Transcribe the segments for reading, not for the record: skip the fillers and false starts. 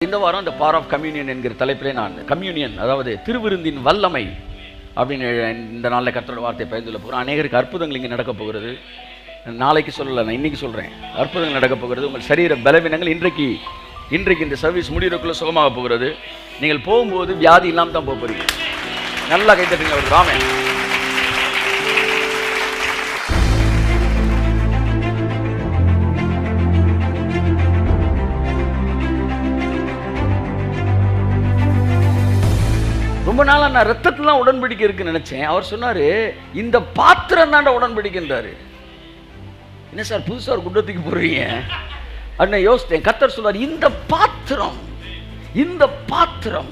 இந்த வாரம் இந்த பவர் ஆஃப் கம்யூனியன் என்கிற தலைப்பிலே நான் கம்யூனியன், அதாவது திருவிருந்தின் வல்லமை அப்படின்னு இந்த நாளில் கர்த்தரோட வார்த்தையை பகிர்ந்துள்ள போகிறோம். அநேகருக்கு அற்புதங்கள் இங்கே நடக்க போகிறது. நாளைக்கு சொல்லலை, நான் இன்றைக்கி சொல்கிறேன். அற்புதங்கள் நடக்க போகிறது. உங்கள் சரீர பலவீனங்கள் இன்றைக்கு இந்த சர்வீஸ் முடிகிறதுக்குள்ளே சுகமாக போகிறது. நீங்கள் போகும்போது வியாதி இல்லாமல் தான் போக போகிறீங்க. நல்லா கைத்தட்டுங்க அவர் ராமே. ரொம்ப நாளாக நான் ரத்தத்துலாம் உடன்படிக்கை இருக்குன்னு நினச்சேன். அவர் சொன்னார், இந்த பாத்திரம் தாண்ட உடன்படிக்கின்றாரு. என்ன சார் புதுசாக ஒரு குண்டத்துக்கு போடுறீங்க அப்படின்னு யோசித்தேன். கர்த்தர் சொல்வார், இந்த பாத்திரம்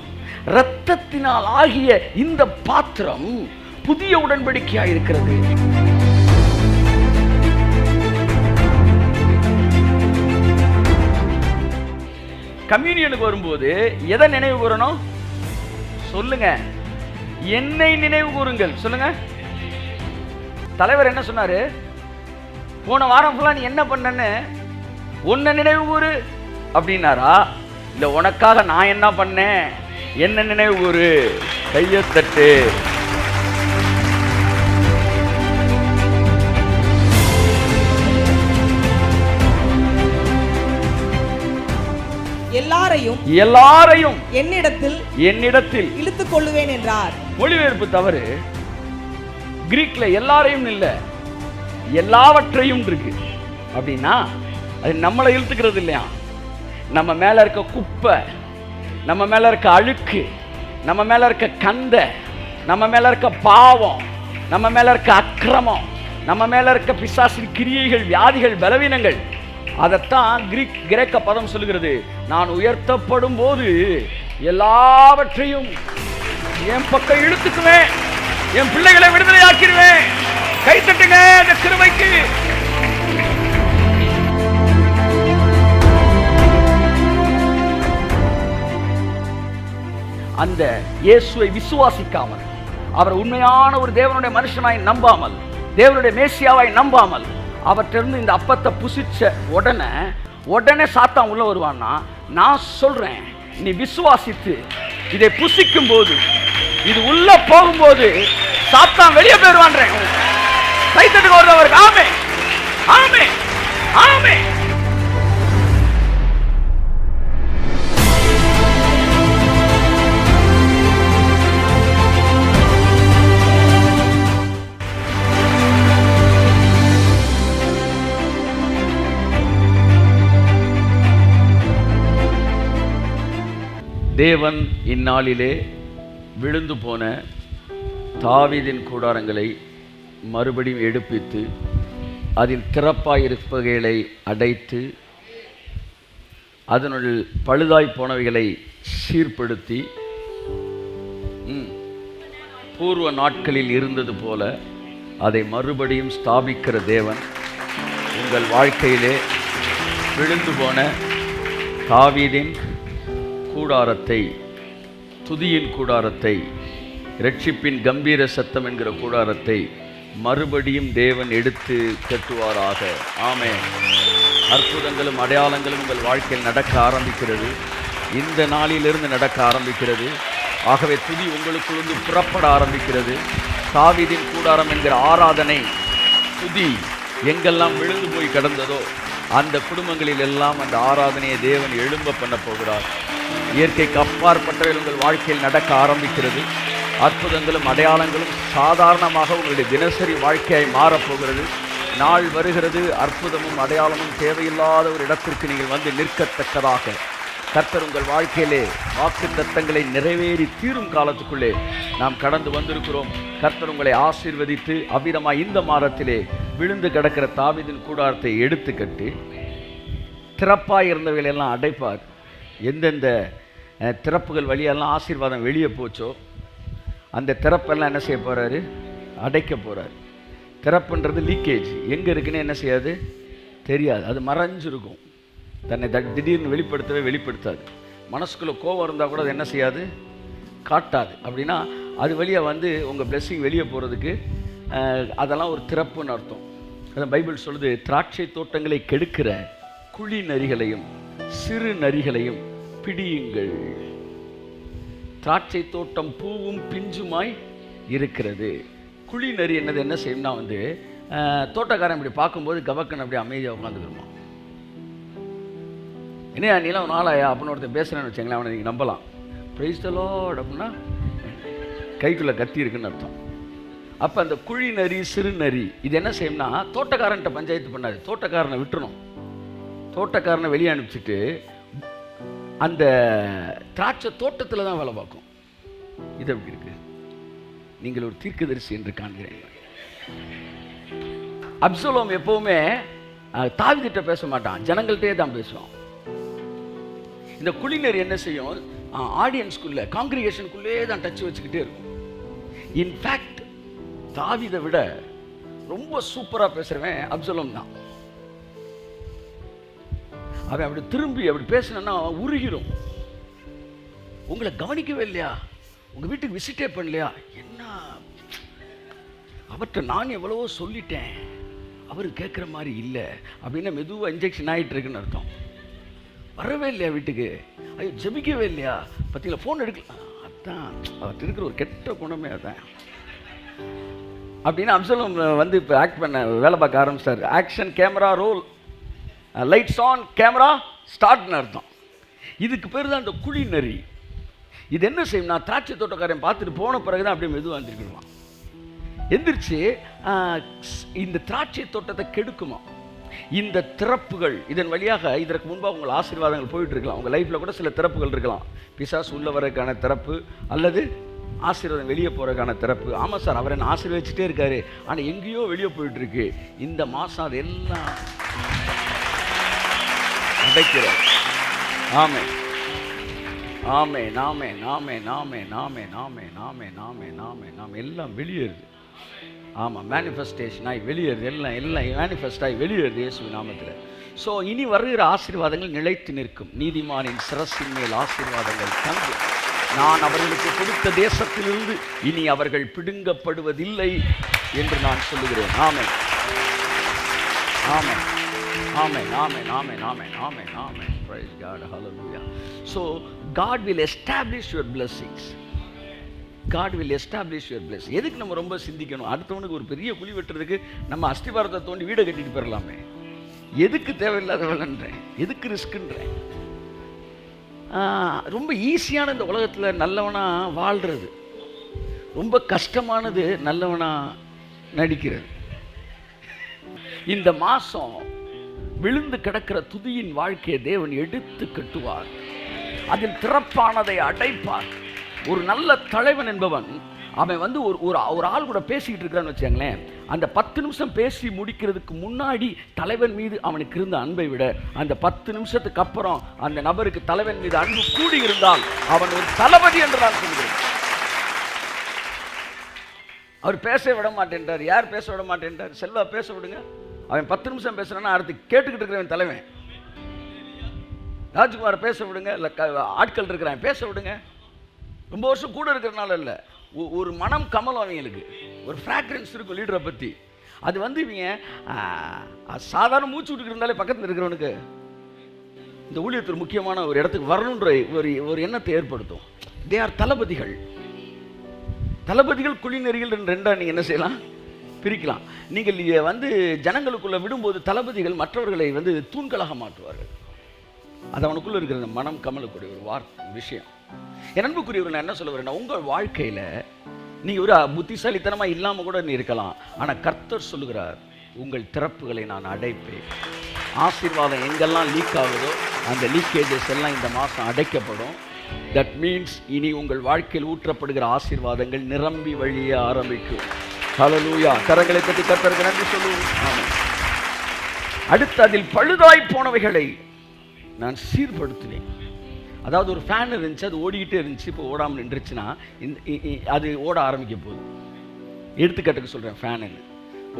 இரத்தத்தினால் ஆகிய இந்த பாத்திரம் புதிய உடன்படிக்கையாக இருக்கிறது. கம்யூனியனுக்கு வரும்போது எதை நினைவு கூறணும் சொல்லுங்க? என்னை நினைவு கூறுங்கள். சொல்லுங்க. தலைவர் என்ன சொன்னாரு? போன வாரம் ஃபுல்லா நீ என்ன பண்ணன்னு உன்னை நினைவு கூறு அப்படின்னாரா? இல்ல உனக்காக நான் என்ன பண்ணேன் என்ன நினைவு கூறு? கையை தட்டு. எல்லாரையும் என்னிடத்தில் இழுத்துக் கொள்ளுவேன் என்றார். மொழிபெயர்ப்பு தவறு. கிரீக்ல எல்லாரையும் இல்ல, எல்லாவற்றையும் இருக்கு. அப்படின்னா அது நம்மளை இழுத்துக்கிறது இல்லையா? நம்ம மேல இருக்க குப்பை, நம்ம மேல இருக்க அழுக்கு, நம்ம மேல இருக்க கந்த, நம்ம மேல இருக்க பாவம், நம்ம மேல இருக்க அக்கிரமம், நம்ம மேல இருக்க பிசாசின் கிரியைகள், வியாதிகள், பலவீனங்கள், அதைத்தான் கிரேக்க பதம் சொல்லுகிறது. நான் உயர்த்தப்படும் போது எல்லாவற்றையும் என் பக்கம் இழுத்துக்குவேன், என் பிள்ளைகளை விடுதலை ஆக்கிடுவேன். கை தட்டுங்க அந்த கிருபைக்கு. அந்த இயேசுவை விசுவாசிக்காமல், அவர் உண்மையான ஒரு தேவனுடைய மனுஷனாய் நம்பாமல், தேவனுடைய மேசியாவாய் நம்பாமல், அவற்றிலிருந்து இந்த அப்பத்தை புசிச்ச உடனே சாத்தான் உள்ள வருவான்னா, நான் சொல்றேன், நீ விசுவாசித்து இதை புசிக்கும் போது, இது உள்ள போகும்போது சாத்தான் வெளியே போயிடுவான். கைத்தட்டுக்கு வருவதற்கு ஆமே ஆமே ஆமே. தேவன் இந்நாளிலே விழுந்து போன தாவீதின் கூடாரங்களை மறுபடியும் எடுப்பித்து, அதில் திறப்பாயிருப்பவைகளை அடைத்து, அதனுள் பழுதாய் போனவைகளை சீர்படுத்தி, பூர்வ நாட்களில் இருந்தது போல அதை மறுபடியும் ஸ்தாபிக்கிற தேவன் உங்கள் வாழ்க்கையிலே விழுந்து போன தாவீதின் கூடாரத்தை, துதியின் கூடாரத்தை, இரட்சிப்பின் கம்பீர சத்தம் என்கிற கூடாரத்தை மறுபடியும் தேவன் எடுத்து கட்டுவாராக. ஆமென். அற்புதங்களும் அடையாளங்களும் உங்கள் வாழ்க்கையில் நடக்க ஆரம்பிக்கிறது. இந்த நாளிலிருந்து நடக்க ஆரம்பிக்கிறது. ஆகவே துதி உங்களுக்குள்ளிருந்து புறப்பட ஆரம்பிக்கிறது. தாவீதின் கூடாரம் என்கிற ஆராதனை, துதி எங்கெல்லாம் விழுந்து போய் கிடந்ததோ அந்த குடும்பங்களில் எல்லாம் அந்த ஆராதனையை தேவன் எழும்ப பண்ண போகிறார். இயற்கைக்கு அப்பாற்பட்டவை உங்கள் வாழ்க்கையில் நடக்க ஆரம்பிக்கிறது. அற்புதங்களும் அடையாளங்களும் சாதாரணமாக உங்களுடைய தினசரி வாழ்க்கையாய் மாறப்போகிறது. நாள் வருகிறது, அற்புதமும் அடையாளமும் தேவையில்லாத ஒரு இடத்திற்கு நீங்கள் வந்து நிற்கத்தக்கதாக கர்த்தர் உங்கள் வாழ்க்கையிலே வாக்குத்தத்தங்களை நிறைவேறி தீரும் காலத்துக்குள்ளே நாம் கடந்து வந்திருக்கிறோம். கர்த்தர் உங்களை ஆசீர்வதித்து அவ்விதமாக இந்த மாதத்திலே விழுந்து கிடக்கிற தாவீதின் கூடாரத்தை எடுத்து கட்டி, திறப்பாக இருந்தவைகளெல்லாம் அடைப்பார். எந்தெந்த திறப்புகள் வழியெல்லாம் ஆசீர்வாதம் வெளியே போச்சோ அந்த திறப்பெல்லாம் என்ன செய்ய போகிறாரு? அடைக்க போகிறார். திறப்புன்றது லீக்கேஜ். எங்கே இருக்குன்னு என்ன செய்யாது? தெரியாது. அது மறைஞ்சிருக்கும். தன்னை திடீர்னு வெளிப்படுத்தாது. மனசுக்குள்ளே கோபம் இருந்தால் கூட அது என்ன செய்யாது? காட்டாது. அப்படின்னா அது வழியாக வந்து உங்கள் பிளெஸ்ஸிங் வெளியே போகிறதுக்கு அதெல்லாம் ஒரு திறப்புன்னு அர்த்தம். அதான் பைபிள் சொல்லுது, திராட்சை தோட்டங்களை கெடுக்கிற குழி நரிகளையும் சிறு நரிகளையும் பிடியுங்கள். திராட்சை தோட்டம் பூவும் பிஞ்சுமாய் இருக்கிறது. குழி நரி என்ன செய்யும்னா தோட்டக்காரன் இப்படி பார்க்கும்போது கவக்கன் அப்படி அமைதியாக உட்காந்துக்கிறோமா. என்னையா நீலாம் ஒரு நாளாயா அப்படின்னு ஒருத்தர் பேசுகிறேன்னு வச்சுங்களேன், அவனை நீங்கள் நம்பலாம். பிரைஸ் தி லார்ட் அப்படின்னா கைக்குள்ளே கத்தி இருக்குன்னு அர்த்தம். அப்போ அந்த குழி நரி சிறு நரி இது என்ன செய்யும்னா தோட்டக்காரன்ட்ட பஞ்சாயத்து பண்ணாது, தோட்டக்காரனை விட்டுணும். தோட்டக்காரனை வெளியே அனுப்பிச்சிட்டு அந்த திராட்சை தோட்டத்தில் தான் வேலை பார்க்கும். இது எப்படி இருக்கு? நீங்கள் ஒரு தீர்க்கதரிசி என்று காண்கிறேன். அப்சலோம் எப்பவுமே தாவீதுகிட்ட பேச மாட்டான், ஜனங்கள்கிட்டே தான் பேசுவான். இந்த குழிநெறி என்ன செய்யும், ஆடியன்ஸ்குள்ள காங்கிரிகேஷனுக்குள்ளே தான் டச் வச்சுக்கிட்டே இருக்கும். இன்ஃபேக்ட் தாவீதை விட ரொம்ப சூப்பராக பேசுறவன் அப்சலோம் தான். அவன் அப்படி திரும்பி அப்படி பேசினா உருகிடும். உங்களை கவனிக்கவே இல்லையா, உங்க வீட்டுக்கு விசிட்டே பண்ணலையா, என்ன அவர்கிட்ட நான் எவ்வளவோ சொல்லிட்டேன், அவர் கேட்குற மாதிரி இல்லை அப்படின்னா மெதுவாக இன்ஜெக்ஷன் ஆகிட்டு இருக்குன்னு அர்த்தம். வரவே இல்லையா வீட்டுக்கு, ஐயோ ஜெபிக்கவே இல்லையா, பார்த்தீங்களா ஃபோன் எடுக்கலாம், அதுதான் அவர்கிட்ட இருக்கிற ஒரு கெட்ட குணமே அதான் அப்படின்னு அப்சலோம் இப்போ ஆக்ட் பண்ண வேலை பார்க்க ஆரம்பிச்சார். Action camera roll, lights on camera ஸ்டார்ட்னு அர்த்தம். இதுக்கு பேர் தான் இந்த குழி நரி. இது என்ன செய்யும்னா திராட்சை தோட்டக்காரன் பார்த்துட்டு போன பிறகு தான் அப்படியே மெதுவாக வந்துருக்கணுமா, எந்திரிச்சு இந்த திராட்சை தோட்டத்தை கெடுக்குமா. இந்த திறப்புகள் இதன் வழியாக இதற்கு முன்பாக உங்கள் ஆசீர்வாதங்கள் போயிட்டு இருக்கலாம். உங்கள் லைஃப்பில் கூட சில திறப்புகள் இருக்கலாம். பிசாசு உள்ள வரதுக்கான திறப்பு அல்லது ஆசீர்வாதம் வெளியே போகிறதுக்கான திறப்பு. ஆமாம் சார், அவர் என்ன ஆசீர்வதிச்சுட்டே இருக்காரு, ஆனால் எங்கேயோ வெளியே போயிட்டு இருக்கு. இந்த மாதம் அது எல்லாம் அடைக்கிறார். ஆமே ஆமே நாமே நாமே நாமே நாமே நாமே நாமே நாமே நாமே நாமே எல்லாம் வெளியேறுது. ஆமாம், மேனிஃபெஸ்டேஷன் ஆகி வெளியேறுது, எல்லாம் எல்லாம் மேனிஃபெஸ்ட் ஆகி வெளியேறுது இயேசு நாமத்தில். ஸோ இனி வருகிற ஆசீர்வாதங்கள் நிலைத்து நிற்கும். நீதிமானின் சிரசின் மேல் ஆசீர்வாதங்கள் தங்கு. நான் அவர்களுக்கு கொடுத்த தேசத்திலிருந்து இனி அவர்கள் பிடுங்கப்படுவதில்லை என்று நான் சொல்லுகிறேன். ஆமென் ஆமென் ஆமென் ஆமென் ஆமென் ஆமென் ஆமென் ஆமென். Praise God, hallelujah. So God will establish your blessings. God will establish your blessing. எதுக்கு நம்ம ரொம்ப சிந்திக்கணும்? அடுத்தவனுக்கு ஒரு பெரிய குழி வெட்டுறதுக்கு நம்ம அஸ்திவாரத்தை தோண்டி வீடை கட்டிட்டு போயிடலாமே. எதுக்கு தேவையில்லாத வேலைன்றேன், எதுக்கு ரிஸ்க்குன்றேன். ரொம்ப ஈஸியான இந்த உலகத்தில் நல்லவனா வாழ்கிறது, ரொம்ப கஷ்டமானது நல்லவனா நடிக்கிறது. இந்த மாதம் விழுந்து கிடக்கிற துதியின் வாழ்க்கையை தேவன் எடுத்து கட்டுவார், அதில் திறப்பானதை அடைப்பார். ஒரு நல்ல தலைவன் என்பவன் அவன் ஒரு ஆள் கூட பேசிக்கிட்டு இருக்கிறான்னு வச்சாங்களேன், அந்த 10 நிமிஷம் பேசி முடிக்கிறதுக்கு முன்னாடி தலைவன் மீது அவனுக்கு இருந்த அன்பை விட அந்த 10 நிமிஷத்துக்கு அப்புறம் அந்த நபருக்கு தலைவன் மீது அன்பு கூடி இருந்தால் அவன் ஒரு தளபதி என்று நான் சொல்கிறேன். அவர் பேச விட மாட்டேன்றார். யார் பேச விட மாட்டேன்றார்? செல்வா பேச விடுங்க. அவன் 10 நிமிஷம் பேசுறான்னா அடுத்து கேட்டுக்கிட்டு இருக்கிறவன் தலைவன். ராஜ்குமார் பேச விடுங்க, இல்லை ஆட்கள் இருக்கிறான் பேச விடுங்க. ரொம்ப வருஷம் கூட இருக்கிறனால இல்லை, ஒரு மனம் கமலம் அவங்களுக்கு, ஒரு ஃப்ராக்ரன்ஸ் இருக்கும் லீடரை பற்றி. அது இவங்க சாதாரண மூச்சு விட்டுக்கிட்டு இருந்தாலே பக்கத்தில் இருக்கிறவனுக்கு இந்த ஊழியத்தில் முக்கியமான ஒரு இடத்துக்கு வரணுன்ற ஒரு எண்ணத்தை ஏற்படுத்தும். தே ஆர் தளபதிகள். தளபதிகள் குழிநெறிகள் ரெண்டாக நீங்கள் என்ன செய்யலாம், பிரிக்கலாம். நீங்கள் ஜனங்களுக்குள்ள விடும்போது தளபதிகள் மற்றவர்களை தூண்களாக மாற்றுவார்கள். அது அவனுக்குள்ள இருக்கிற மனம் கமலக்கூடிய ஒரு விஷயம். என் அன்புக்குரியவர்கள், நான் என்ன சொல்ல வரேன்னா, உங்கள் வாழ்க்கையில் நீங்கள் ஒரு புத்திசாலித்தனமாக இல்லாமல் கூட இருக்கலாம், ஆனால் கர்த்தர் சொல்லுகிறார், உங்கள் திறப்புகளை நான் அடைப்பேன். ஆசீர்வாதம் எங்கெல்லாம் லீக் ஆகுதோ அந்த லீக்கேஜஸ் எல்லாம் இந்த மாதம் அடைக்கப்படும். தட் மீன்ஸ் இனி உங்கள் வாழ்க்கையில் ஊற்றப்படுகிற ஆசீர்வாதங்கள் நிரம்பி வழிய ஆரம்பிக்கும். ஹல்லேலூயா. கரங்களை தட்டி கர்த்தருக்கு நன்றி சொல்லுவோம். ஆமென். அடுத்து, அதில் பழுதாய் போனவைகளை நான் சீர்படுத்தினேன். அதாவது ஒரு ஃபேன் இருந்துச்சு, அது ஓடிக்கிட்டே இருந்துச்சு, இப்போ ஓடாமல் நின்றுச்சுன்னா அது ஓட ஆரம்பிக்க போகுது. எடுத்துக்காட்டுக்கு சொல்கிறேன் ஃபேனுன்னு.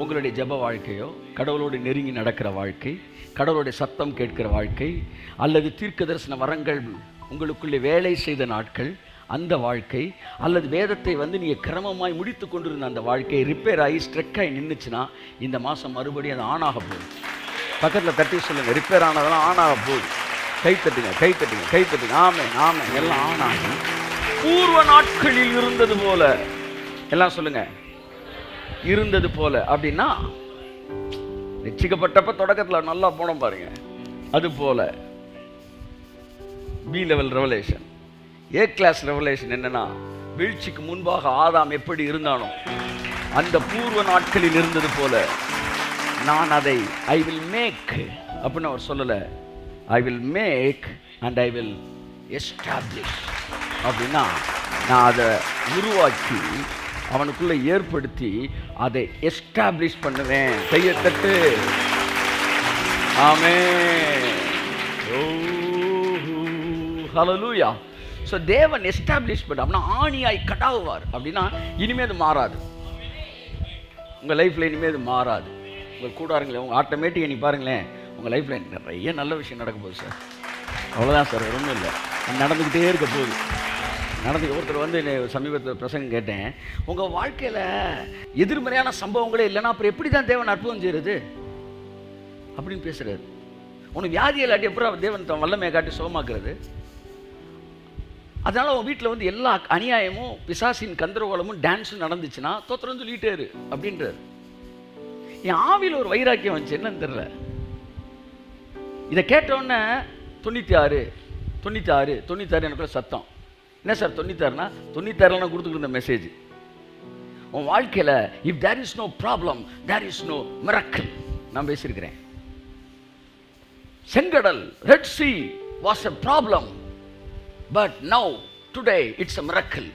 உங்களுடைய ஜெப வாழ்க்கையோ, கடவுளோடு நெருங்கி நடக்கிற வாழ்க்கை, கடவுளுடைய சத்தம் கேட்கிற வாழ்க்கை, அல்லது தீர்க்க தரிசன வரங்கள் உங்களுக்குள்ளே வேலை செய்த நாட்கள் அந்த வாழ்க்கை, அல்லது வேதத்தை நீங்கள் கிரமமாய் முடித்து கொண்டிருந்த அந்த வாழ்க்கை ரிப்பேர் ஆகி ஸ்ட்ரெக்காகி நின்றுச்சுன்னா இந்த மாதம் மறுபடியும் அது ஆணாக போகுது. பக்கத்தில் தட்டி சொல்லுங்கள், ரிப்பேர் ஆனதெல்லாம் ஆணாக போகுது. கை தட்டுங்க, கை தட்டுங்க, கை தட்டுங்க. ஆமென், ஆமென். எல்லாம் ஆனாகி பூர்வ நாட்களில் இருந்தது போல, எல்லாம் சொல்லுங்க, இருந்தது போல. அப்படின்னா ரட்சிக்கப்பட்டப்ப தொடக்கத்தில் நல்லா போனோம் பாருங்க, அது போல. B level revelation. A class revelation என்னன்னா, வீழ்ச்சிக்கு முன்பாக ஆதாம் எப்படி இருந்தானோ அந்த பூர்வ நாட்களில் இருந்தது போல நான் அதை ஐ வில் மேக் அப்படின்னு அவர் சொல்லலை. I will make and I will establish. அப்படின்னா நான் அதை உருவாக்கி அவனுக்குள்ள ஏற்படுத்தி அதை எஸ்டாப்ளிஷ் பண்ணுவேன். கையை தட்டு. ஆமென். ஹல்லேலூயா. ஸோ தேவன் எஸ்டாப்ளிஷ் பண்ண அப்படின்னா ஆணியாய் கடாவுவார். அப்படின்னா இனிமேல் அது மாறாது. உங்கள் லைஃப்பில் இனிமேல் அது மாறாது. உங்கள் கூடாருங்களே, உங்கள் ஆட்டோமேட்டிக்காக நீ பாருங்களேன், உங்கள் லைஃப்பில் நிறைய நல்ல விஷயம் நடக்க போகுது சார். அவ்வளோதான் சார், ஒன்றும் இல்லை, நடந்துக்கிட்டே இருக்க போகுது. ஒருத்தர் வந்து சமீபத்தில் பிரசங்கம் கேட்டேன், உங்கள் வாழ்க்கையில் எதிர்மறையான சம்பவங்களே இல்லைன்னா அப்புறம் எப்படி தான் தேவன் அற்புதம் செய்கிறது அப்படின்னு பேசுகிறாரு. உனக்கு வியாதியை இல்லாட்டி அப்புறம் தேவன் தன் வல்லமையை காட்டி சுகமாக்குறது. அதனால் உன் வீட்டில் வந்து எல்லா அநியாயமும் பிசாசின் கந்தரகோலமும் டான்ஸும் நடந்துச்சுன்னா தோத்திரம் சொல்லிகிட்டே இரு அப்படின்றார். என் ஆவியில் ஒரு வைராக்கியம் வந்துச்சு, என்னன்னு தெரியல. இதை கேட்டோன்னே 96 எனக்குள்ள சத்தம். என்ன சார் 96னா 96 நான் கொடுத்துக்கிற மெசேஜ். உன் வாழ்க்கையில் if there is no problem there is no miracle நான் பேசியிருக்கிறேன். செங்கடல் red sea was a problem, but now today it's a miracle.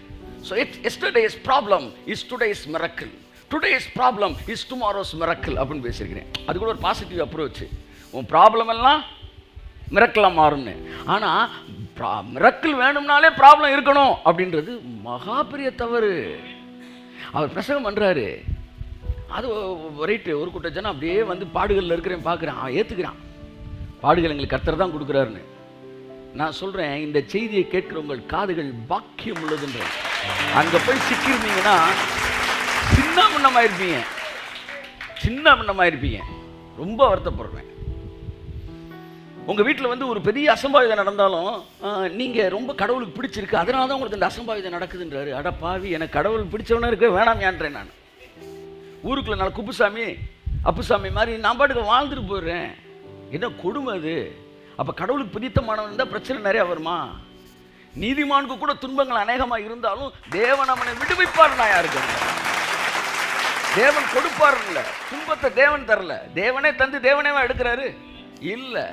So yesterday's problem is today's miracle. Today's problem is tomorrow's miracle அப்படின்னு பேசியிருக்கிறேன். அது கூட ஒரு positive approach. உன் problem எல்லாம் மிரக்கலாக மாறும்னு. ஆனால் மிரக்கல் வேணும்னாலே ப்ராப்ளம் இருக்கணும் அப்படின்றது மகா பெரிய தவறு. அவர் பிரசங்கம் பண்ணுறாரு, அது ரைட்டு. ஒரு கூட்ட ஜனம் அப்படியே வந்து பாடுகளில் இருக்கிறேன் பார்க்குறேன், ஏற்றுக்கிறான். பாடுகள் எங்களுக்கு கர்த்தர் தான் கொடுக்குறாருன்னு. நான் சொல்கிறேன், இந்த செய்தியை கேட்கிற உங்கள் காதுகள் பாக்கியம் உள்ளதுன்ற. அங்கே போய் சிக்கிருந்தீங்கன்னா சின்ன பின்னமாயிருப்பீங்க. ரொம்ப வருத்தப்படுறேன். உங்கள் வீட்டில் வந்து ஒரு பெரிய அசம்பாவிதம் நடந்தாலும் நீங்கள் ரொம்ப கடவுளுக்கு பிடிச்சிருக்கு, அதனால தான் உங்களுக்கு இந்த அசம்பாவிதம் நடக்குதுன்றாரு. அட பாவி, எனக்கு கடவுளுக்கு பிடிச்சவனே இருக்க வேணாமையான்றேன். நான் ஊருக்குள்ள நான் குப்புசாமி அப்புசாமி மாதிரி நான் பாட்டுக்கு வாழ்ந்துட்டு போயிடுறேன். என்ன கொடுமை அது. அப்போ கடவுளுக்கு பிடித்தமானவன் தான் பிரச்சனை நிறையா வருமா? நீதிமானுக்கு கூட துன்பங்கள் அநேகமாக இருந்தாலும் தேவன் அவனை விடுவிப்பார். நான் யாருக்கு தேவன் கொடுப்பார் இல்லை, துன்பத்தை தேவன் தரல. தேவனே தந்து தேவனேவா எடுக்கிறாரு இல்லை.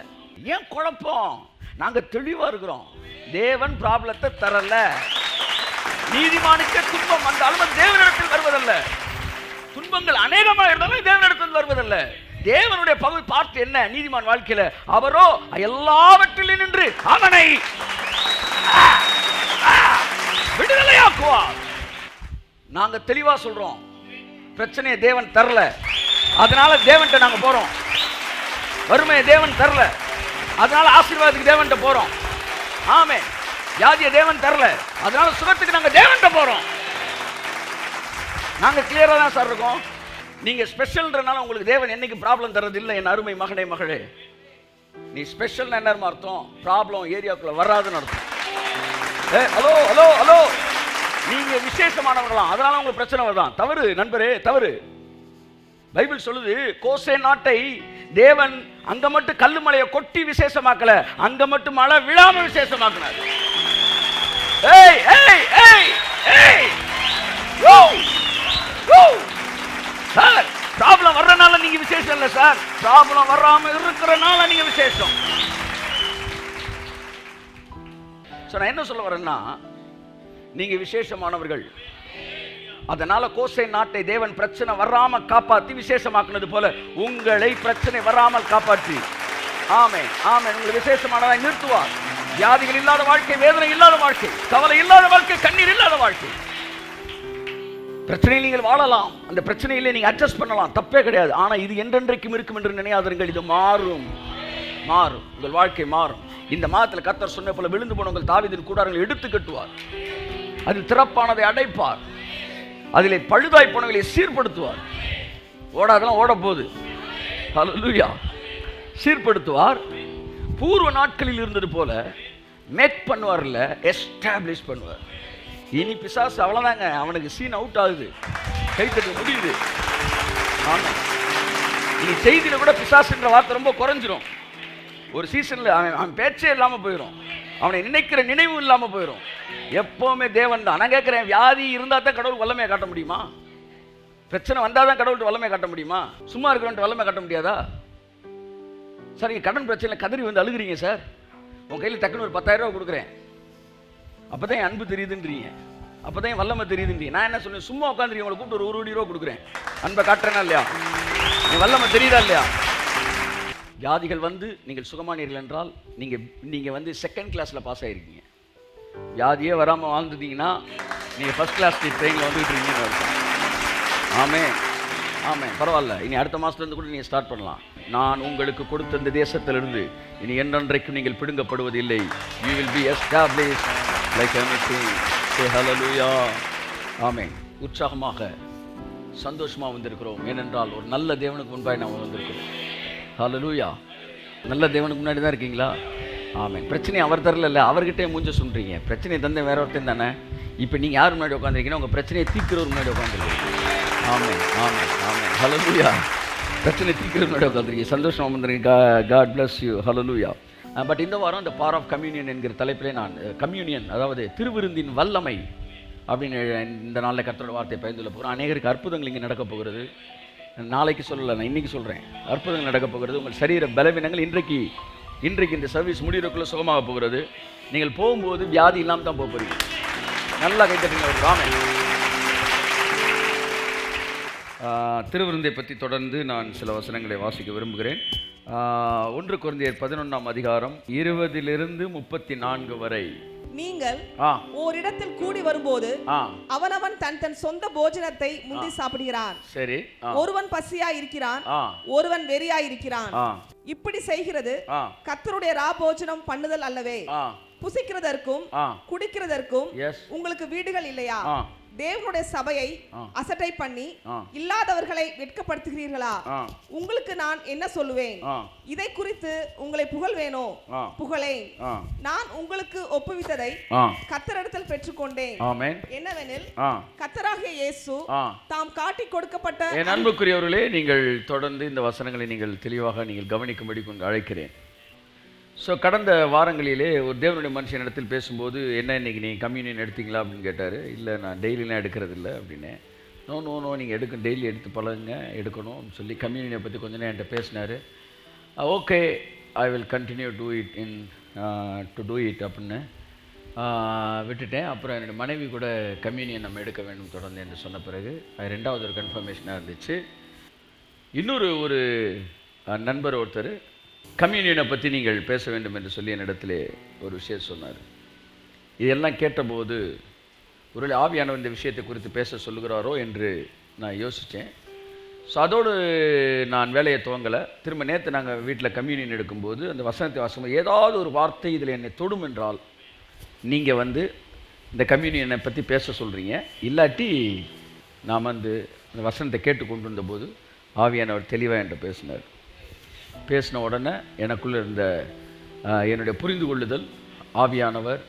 ஏன் குழப்பம்? நாங்கள் தெளிவாக இருக்கிறோம். தேவன் ப்ராப்ளத்தை தரல. நீதிமானுக்கே துன்பம் வந்தாலும் அது தேவனிடத்தில் வருவதல்ல. துன்பங்கள் அநேகமாக இருந்தாலும் தேவனிடத்தில் வருவதல்ல. தேவனுடைய பகுதி பார்த்து என்ன நீதிமான் வாழ்க்கையில, அவரோ எல்லாவற்றிலும் நின்று அவனை விடுதலையாக்குவார். நாங்க தெளிவா சொல்றோம், பிரச்சனையை தேவன் தரல, அதனால தேவன்கிட்ட நாங்க போறோம். வறுமையை தேவன் தரல, அதனால ஆசீர்வாதத்துக்கு தேவன்கிட்ட போறோம். ஆமென். வியாதியை தேவன் தரல, அதனால சுகத்துக்கு நாங்க தேவன்கிட்ட போறோம். நாங்க கிளியரா தான் சார் இருக்கோம். நீங்க ஸ்பெஷல்ன்றனால உங்களுக்கு தேவன் என்னைக்கு ப்ராப்ளம் தரது இல்லை. என் அருமை மகனே மகளே, நீ ஸ்பெஷல் என்ன அர்த்தம்? ப்ராப்ளம் ஏரியாக்குள்ள வராதுன்னு அர்த்தம். ஹலோ ஹலோ ஹலோ, நீங்க விசேஷமானவர்களாம், அதனால உங்களுக்கு பிரச்சனை வருதான். தவறு நண்பரே, தவறு. பைபிள் சொல்லுது, கோசே நாட்டை தேவன் அங்க மட்டும் கல்லு மலையை கொட்டி விசேஷமாக்கல, அங்க மட்டும் மழை விழாம விசேஷமாக்கினார். ஏய் ஏய் ஏய் ஏய், சார் ப்ராப்ளம் வர்றனால நீங்க விசேஷம் இல்லை சார், ப்ராப்ளம் வராம இருக்கிறனால நீங்க விசேஷம். நான் என்ன சொல்ல வரேன்னா, நீங்க விசேஷமானவர்கள். அதனால கோசை நாட்டை தேவன் பிரச்சனை வராம காப்பாற்றி விசேஷமாக்குனது போல உங்களை பிரச்சனை வராமல் காப்பாற்றி ஆமென் ஆமென் உங்களை விசேஷமானதாய் நிறுத்துவார். வியாதிகள் இல்லாத வாழ்க்கை, வேதனை இல்லாத வாழ்க்கை, கவலை இல்லாத வாழ்க்கை, கண்ணீர் இல்லாத வாழ்க்கை. பிரச்சனையில் நீங்கள் வாழலாம், அந்த பிரச்சனையிலே நீங்க அட்ஜஸ்ட் பண்ணலாம், தப்பே கிடையாது. ஆனா இது என்றென்றைக்கும் இருக்கும் என்று நினையாதீர்கள். இது மாறும், மாறும், உங்கள் வாழ்க்கை மாறும். இந்த மாதத்தில் கர்த்தர் சொன்ன போல விழுந்து போன உங்கள் தாவீதின் கூடாரங்களை எடுத்து கட்டுவார், அதில் திறப்பானதை அடைப்பார், அதிலே பழுதாய் போனவர்களை சீர்படுத்துவார். ஓடாதெல்லாம் ஓட போகுது, ஹல்லேலூயா. சீர்படுத்துவார், பூர்வ நாட்களில் இருந்தது போல மேக் பண்ணுவார்ல, எஸ்டாப்ளிஷ் பண்ணுவார். இனி பிசாசு அவ்வளோதாங்க, அவனுக்கு சீன் அவுட் ஆகுது, கைத்தட்டு முடியுது. ஆமாம், இனி செய்தியில் கூட பிசாசுன்ற வார்த்தை ரொம்ப குறைஞ்சிரும். ஒரு சீசனில் அவன் பேச்சே இல்லாமல் போயிடும், அவனை நினைக்கிற நினைவு இல்லாமல் போயிடும். எப்போவுமே தேவன் தான். நான் கேட்குறேன், வியாதி இருந்தால் தான் கடவுள் வல்லமையை காட்ட முடியுமா? பிரச்சனை வந்தால் தான் கடவுள்கிட்ட வல்லமையை காட்ட முடியுமா? சும்மா இருக்கிறவன்ட்டு வல்லமை காட்ட முடியாதா? சார், நீங்கள் கடன் பிரச்சனையில் கதறி வந்து அழுகுறீங்க சார், உங்கள் கையில் டக்குன்னு ஒரு 10,000 ரூபா கொடுக்குறேன், அப்போ தான் என் அன்பு தெரியுதுன்றீங்க, அப்போ தான் என் வல்லமை தெரியுதுன்றீங்க. நான் என்ன சொன்னேன், சும்மா உட்காந்துருக்கீங்க, உங்களை கூப்பிட்டு ஒரு 1 கோடி ரூபா கொடுக்குறேன், அன்பை காட்டுறேனா இல்லையா? என் வல்லமை தெரியுதா இல்லையா? வியாதிகள் வந்து நீங்கள் சுகமானீர்கள் என்றால் நீங்கள் வந்து செகண்ட் கிளாஸில் பாஸ் ஆகிருக்கீங்க. வியாதியே வராமல் வாழ்ந்துட்டீங்கன்னா நீங்கள் ஃபர்ஸ்ட் கிளாஸ் ட்ரெயினில் வந்துட்டு இருக்கீங்கன்னு அர்த்தம். ஆமே ஆமே, பரவாயில்ல, இனி அடுத்த மாதத்துலேருந்து கூட நீங்கள் ஸ்டார்ட் பண்ணலாம். நான் உங்களுக்கு கொடுத்த இந்த தேசத்திலிருந்து இனி என்றென்றைக்கும் நீங்கள் பிடுங்கப்படுவதில்லை. You will be established like everything. Say hallelujah. Amen. உற்சாகமாக சந்தோஷமாக வந்திருக்கிறோம், ஏனென்றால் ஒரு நல்ல தேவனுக்கு முன்பாக நாம் வந்திருக்கிறோம். ஹல்லேலூயா. நல்ல தேவனுக்கு முன்னாடி தான் இருக்கீங்களா? ஆமென். பிரச்சனை அவர் தரல, அவர்கிட்டே மூஞ்ச சொல்கிறீங்க. பிரச்சனையை தந்த வேற ஒருத்தன் தானே. இப்போ நீங்கள் யார் முன்னாடி உட்காந்துருக்கீங்கன்னா உங்கள் பிரச்சனையை தீர்க்கிறவர் முன்னாடி உட்காந்துருக்கீங்க. ஆமென் ஆமென் ஆமென். ஹல்லேலூயா. பிரச்சனை தீர்க்கிறவர் முன்னாடி உட்காந்துருக்கீங்க, சந்தோஷமாக வந்துருக்கீங்க. God bless you. Hallelujah. But இந்த வாரம் இந்த பவர் ஆஃப் கம்யூனியன் என்கிற தலைப்பிலே நான் கம்யூனியன், அதாவது திருவிருந்தின் வல்லமை அப்படின்னு இந்த நாளில் கர்த்தரோட வார்த்தையை பயந்துள்ள போகிறோம். அநேகருக்கு அற்புதங்கள் இங்கே நடக்க போகிறது. நாளைக்கு சொல்லலை, நான் இன்றைக்கி சொல்கிறேன். அற்புதங்கள் நடக்க போகிறது. உங்கள் சரீர பலவீனங்கள் இன்றைக்கு இந்த சர்வீஸ் முடிகிறதுக்குள்ளே சுகமாக போகிறது. நீங்கள் போகும்போது வியாதி இல்லாமல் தான் போக போகிறீங்க. நல்லா கைத்தட்டுங்க ஒரு ராமன். திருவிருந்தை பற்றி தொடர்ந்து நான் சில வசனங்களை வாசிக்க விரும்புகிறேன். 1 கொரிந்தியர் 11ஆம் அதிகாரம் 20 to 34 வரை. நீங்கள் ஓரிடத்தில் கூடி வரும்போது அவனவன் தன் சொந்த போஜனத்தை முந்தி சாப்பிடுகிறான். சரி. ஒருவன் பசியா இருக்கிறான், ஒருவன் வெறியா இருக்கிறான். இப்படி செய்கிறது கர்த்தருடைய ராபோஜனம் பண்ணுதல் அல்லவே? புசிக்கிறதற்கும் குடிக்கிறதற்கும் உங்களுக்கு வீடுகள் இல்லையா? தேவனுடைய சபையை அசட்டை பண்ணி இல்லாதவர்களை வெட்கப்படுத்துகிறீர்களா? உங்களுக்கு நான் என்ன சொல்லுவேன்? இதை குறித்து உங்களை புகழ்வேனோ? புகழேன். நான் உங்களுக்கு ஒப்புவித்ததை கர்த்தரிடத்தில் பெற்றுக்கொண்டேன். என்னவெனில் கர்த்தராகிய இயேசு தாம் காட்டி கொடுக்கப்பட்ட. என் அன்புக்குரியவர்களே, நீங்கள் தொடர்ந்து இந்த வசனங்களை நீங்கள் தெளிவாக நீங்கள் கவனிக்கும்படி கொண்டு அழைக்கிறேன். ஸோ கடந்த வாரங்களிலே ஒரு தேவனுடைய மனுஷனிடத்தில் பேசும்போது, என்ன இன்றைக்கி நீங்கள் கம்யூனியன் எடுத்தீங்களா அப்படின்னு கேட்டார். இல்லை, நான் டெய்லிலாம் எடுக்கிறது இல்லை அப்படின்னு. நோ நீங்கள் டெய்லி எடுத்து பழகுங்க, எடுக்கணும் அப்படின்னு சொல்லி கம்யூனியனை பற்றி கொஞ்ச நேரம் என்கிட்ட பேசினார். Okay, I will continue to do it அப்படின்னு விட்டுட்டேன். அப்புறம் என்னுடைய மனைவி கூட கம்யூனியன் நம்ம எடுக்க வேண்டும் தொடர்ந்து என்று சொன்ன பிறகு அது 2வது ஒரு கன்ஃபர்மேஷனாக இருந்துச்சு. இன்னொரு நண்பர் ஒருத்தர் கம்யூனியனை பற்றி நீங்கள் பேச வேண்டும் என்று சொல்லி என்னிடத்தில் ஒரு விஷயம் சொன்னார். இதெல்லாம் கேட்டபோது ஒரு ஆவியானவர் இந்த விஷயத்தை குறித்து பேச சொல்லுகிறாரோ என்று நான் யோசித்தேன். ஸோ அதோடு நான் வேலையை துவங்கலை. திரும்ப நேற்று நாங்கள் வீட்டில் கம்யூனியன் எடுக்கும்போது அந்த வசனத்தை வாசிக்கும்போது ஏதாவது ஒரு வார்த்தை இதில் என்னை தொடும் என்றால் நீங்கள் இந்த கம்யூனியனை பற்றி பேச சொல்கிறீங்க, இல்லாட்டி நான் இந்த வசனத்தை கேட்டுக்கொண்டு இருந்தபோது ஆவியானவர் தெளிவாக என்கிட்ட பேசின உடனே எனக்குள்ளே இருந்த என்னுடைய புரிந்து கொள்ளுதல், ஆவியானவர்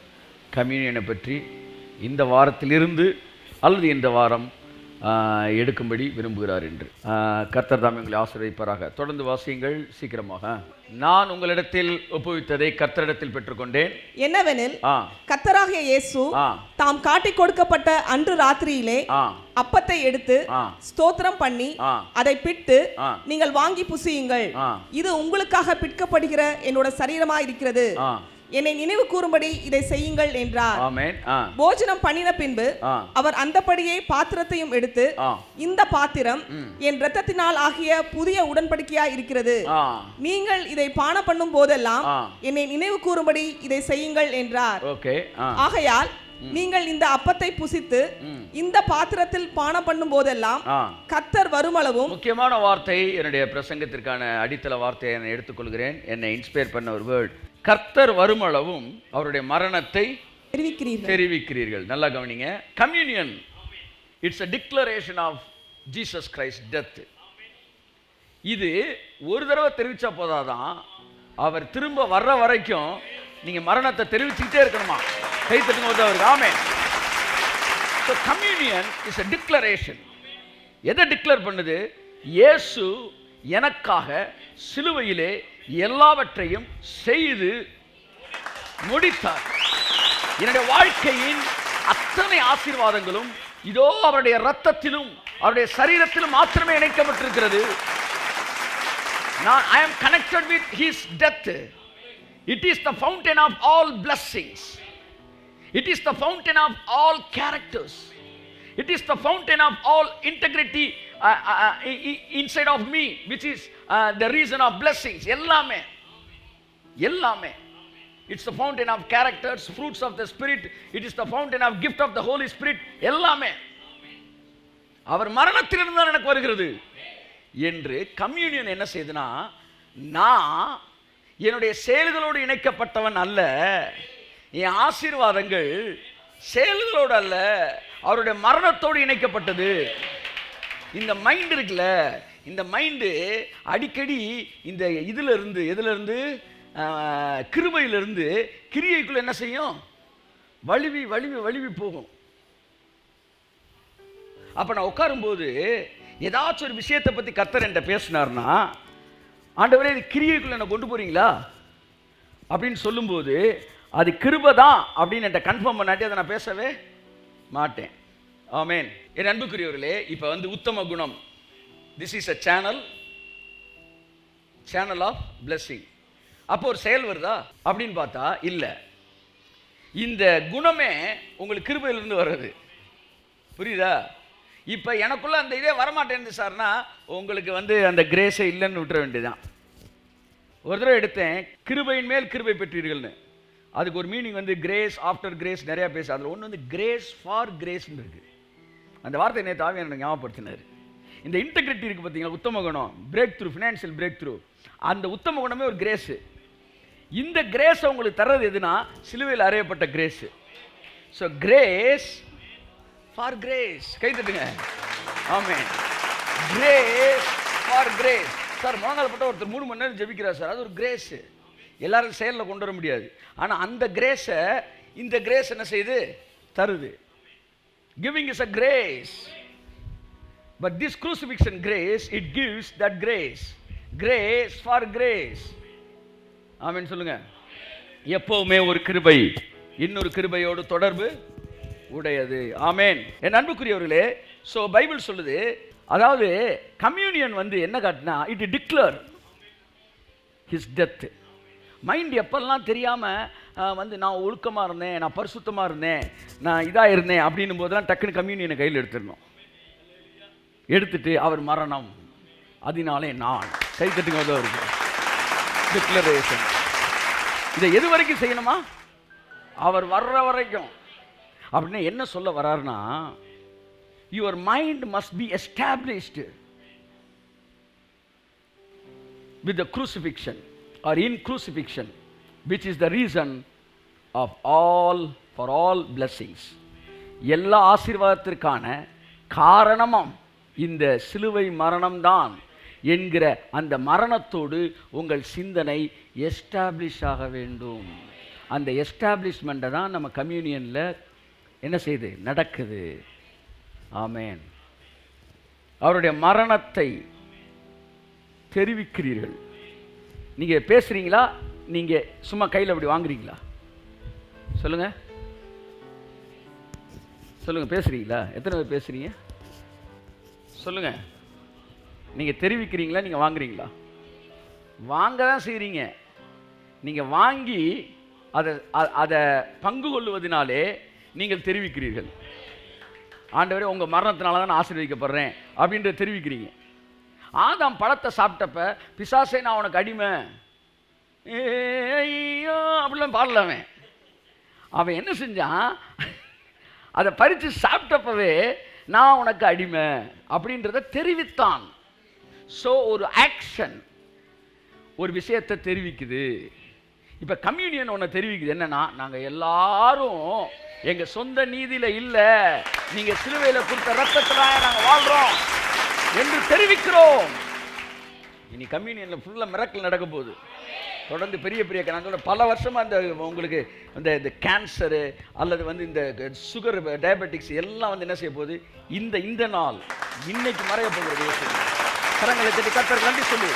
கம்யூனியனை பற்றி இந்த வாரத்திலிருந்து அல்லது இந்த வாரம் எடுக்கும்படி விரும்புகிறார் என்று. கர்த்தர் தாமே உங்களை ஆசீர்வதிப்பாராக. தொடர்ந்து வாசியுங்கள் சீக்கிரமாக. நான் உங்களிடத்தில் ஒப்புவித்ததை கர்த்தரிடத்தில் பெற்றுக்கொண்டேன். என்னவெனில் கர்த்தராகிய இயேசு தாம் காட்டி கொடுக்கப்பட்ட அன்று ராத்திரியிலே அப்பத்தை எடுத்து ஸ்தோத்திரம் பண்ணி அதை பிட்டு, நீங்கள் வாங்கி புசியுங்கள், இது உங்களுக்காக பிற்கப்படுகிற என்னோட சரீரமாய் இருக்கிறது, என்னை நினைவு கூறும்படி இதை செய்யுங்கள் என்றார். போஜனம் பண்ணின பின்பு அவர் அந்தபடியே பாத்திரத்தையும் எடுத்து, இந்த பாத்திரம் என் இரத்தத்தினால் ஆகிய புதிய உடன்படிக்கையா இருக்கிறது, நீங்கள் இதை பானம் பண்ணும் போதெல்லாம் என்னை நினைவு கூறும்படி இதை செய்யுங்கள் என்றார். ஆகையால் நீங்கள் இந்த அப்பத்தை புசித்து இந்த பாத்திரத்தில் பானம் பண்ணும் போதெல்லாம் கர்த்தர் வருமளவும். முக்கியமான வார்த்தை, என்னுடைய பிரசங்கத்திற்கான அடித்தள வார்த்தையை நான் எடுத்துக்கொள்கிறேன். என்னை இன்ஸ்பயர் பண்ண ஒரு வேர்ட், கர்த்தர் வருமளவும் அவருடைய மரணத்தை தெரிவிக்கிறீர்கள். நல்லா கவனிங்க. Communion, it's a declaration of Jesus Christ death. இது ஒரு தடவை தெரிவிச்சா போதாதான், அவர் திரும்ப வர்ற வரைக்கும் நீங்க மரணத்தை தெரிவிச்சுக்கிட்டே இருக்கணுமா? கை தட்டுங்க அவருக்கு. ஆமென். So communion is a declaration. எதை டிக்ளேர் பண்ணுது? இயேசு எனக்காக சிலுவையிலே எல்லாவற்றையும் செய்து முடித்தார். என்னுடைய வாழ்க்கையின் அத்தனை ஆசீர்வாதங்களும் இதோ அவருடைய இரத்தத்திலும் அவருடைய சரீரத்திலும் மாத்திரமே இணைக்கப்பட்டிருக்கிறது. I am connected with his death. It is the fountain of all blessings. It is the fountain of all characters. It is the fountain of all integrity inside of me, which is the reason of blessings. எல்லாமே. It's the fountain of characters, fruits of the spirit. It is the fountain of gift of the Holy Spirit. எல்லாமே அவர் மரணத்திலிருந்து தான் எனக்கு வருகிறது என்று communion என்ன செய்யுதுன்னா, நான் என்னுடைய செயல்களோடு இணைக்கப்பட்டவன் அல்ல. என் ஆசீர்வாதங்கள் செயல்களோடு அல்ல, அவருடைய மரணத்தோடு இணைக்கப்பட்டது. இந்த மைண்ட் இருக்குல்ல, இந்த மைண்டு அடிக்கடி இந்த எதுல இருந்து கிருபையிலிருந்து கிரியைக்குள்ள என்ன செய்யும்? வலிவி போகும். அப்ப நான் உட்காரும்போது ஏதாச்சும் ஒரு விஷயத்தை பத்தி கர்த்தர் என்கிட்ட பேசினார்னா, ஆண்டவரே இது கிரியைக்குள்ள என்ன கொண்டு போறீங்களா அப்படின்னு சொல்லும்போது அது கிருபை தான் அப்படின்னு என்கிட்ட கன்ஃபார்ம் பண்ணாட்டி அதை நான் பேசவே மாட்டேன். ஆமென். என் அன்புக்குரியவர்களே, இப்போ உத்தம குணம். This is a channel of blessing. அப்போ ஒரு செயல் வருதா அப்படின்னு பார்த்தா இல்லை. இந்த குணமே உங்களுக்கு கிருபையிலிருந்து வர்றது. புரியுதா? இப்போ எனக்குள்ள அந்த இதே வரமாட்டேன் சார்னா உங்களுக்கு அந்த கிரேஸே இல்லைன்னு விட்டுற வேண்டியதான். ஒரு தடவை எடுத்தேன், கிருபையின் மேல் கிருபை பெற்றீர்கள்னு. அதுக்கு ஒரு மீனிங் கிரேஸ் ஆஃப்டர் கிரேஸ் நிறையா பேச. அதில் ஒன்று கிரேஸ் ஃபார் கிரேஸ்ன்னு இருக்கு. அந்த வார்த்தை நேற்று ஆவியானவர் எனக்கு ஞாபகப்படுத்தினார். இந்த இன்டெகிரிட்டி இருக்குது பார்த்தீங்களா, உத்தம குணம், break through, financial break through. அந்த உத்தம குணமே ஒரு கிரேஸு. இந்த கிரேஸ் உங்களுக்கு தர்றது எதுனா சிலுவையில் அறையப்பட்ட grace. So grace for grace. கை தட்டுங்க. Amen. Grace for grace. Sir முழங்கால்பட்ட ஒருத்தர் 3 மணி நேரம் ஜெபிக்கிறார் சார், அது ஒரு கிரேஸு. எல்லாரும் செயலில் கொண்டு வர முடியாது. ஆனால் அந்த கிரேஸை இந்த கிரேஸ் என்ன செய்யுது? தருது. Giving is a grace. But this crucifixion grace, it gives that grace. Grace for grace. ஆமென் சொல்லுங்க. எப்பவுமே ஒரு கிருபை இன்னொரு கிருபையோடு தொடர்பு உடையது. ஆமென். என் அன்புக்குரியவர்களே, ஸோ பைபிள் சொல்லுது, அதாவது கம்யூனியன் என்ன காட்டினா, it declare his death. Mind எப்பெல்லாம் தெரியாமல் நான் ஒழுக்கமாக இருந்தேன், நான் பரிசுத்தமாக இருந்தேன், நான் இதாக இருந்தேன் அப்படின்னும் போதெல்லாம் டக்குன்னு கம்யூனியனை கையில் எடுத்துடணும். எடுத்துட்டு அவர் மரணம் அதனாலே நான் கை தட்டுங்க இருக்கு டிக்ளரேஷன். இதை எது வரைக்கும் செய்யணுமா? அவர் வர்ற வரைக்கும். அப்படின்னு என்ன சொல்ல வர்றாருன்னா, your mind must be established with the crucifixion or in crucifixion, which is the reason of for all blessings. எல்லா ஆசீர்வாதத்திற்கான காரணமும் இந்த சிலுவை மரணம்தான் என்கிற அந்த மரணத்தோடு உங்கள் சிந்தனை எஸ்டாப்ளிஷ் ஆக வேண்டும். அந்த எஸ்டாப்ளிஷ்மெண்ட்டை தான் நம்ம கம்யூனியனில் என்ன செய்யுது? நடக்குது. ஆமென். அவருடைய மரணத்தை தெரிவிக்கிறீர்கள். நீங்கள் பேசுகிறீங்களா? நீங்கள் சும்மா கையில் அப்படி வாங்குறீங்களா? சொல்லுங்கள் சொல்லுங்கள். பேசுகிறீங்களா? எத்தனை பேர் பேசுகிறீங்க? சொல்லுங்கள். நீங்கள் தெரிவிக்கிறீங்களா? நீங்கள் வாங்குறீங்களா? வாங்க தான் செய்கிறீங்க. நீங்கள் வாங்கி அதை பங்கு கொள்வதனாலே நீங்கள் தெரிவிக்கிறீர்கள். ஆண்டவரே உங்கள் மரணத்தினால தான் நான் ஆசீர்வதிக்கப்படுறேன் அப்படின்ற தெரிவிக்கிறீங்க. ஆதாம் பழத்தை சாப்பிட்டப்ப பிசாசே நான் உனக்கு அடிமை ஐயோ அப்படிலாம் பாடலாமே. அவன் என்ன செஞ்சான்? அதை பறித்து சாப்பிட்டப்பவே நான் உனக்கு அடிமை அப்படின்றத தெரிவித்தான். ஸோ ஒரு ஆக்ஷன் ஒரு விஷயத்தை தெரிவிக்குது. இப்போ கம்யூனியன் ஒன்று தெரிவிக்குது. என்னன்னா, நாங்கள் எல்லாரும் எங்கள் சொந்த நீதியில் இல்லை, நீங்கள் சிலுவையில் கொடுத்த ரத்தத்தினால நாங்கள் வாழ்கிறோம் என்று தெரிவிக்கிறோம். இனி கம்யூனியனில் ஃபுல்லாக மிரக்கல் நடக்க போகுது. தொடர்ந்து பெரிய பெரிய நான் சொல்ற பல வருஷமாக இந்த உங்களுக்கு இந்த கேன்சரு அல்லது வந்து இந்த சுகர் டயபெட்டிக்ஸ் எல்லாம் வந்து என்ன செய்ய போகுது, இந்த நாள் இன்னைக்கு மறைய போகிறது. கரங்களை தட்டி கர்த்தருக்கு நன்றி சொல்லு.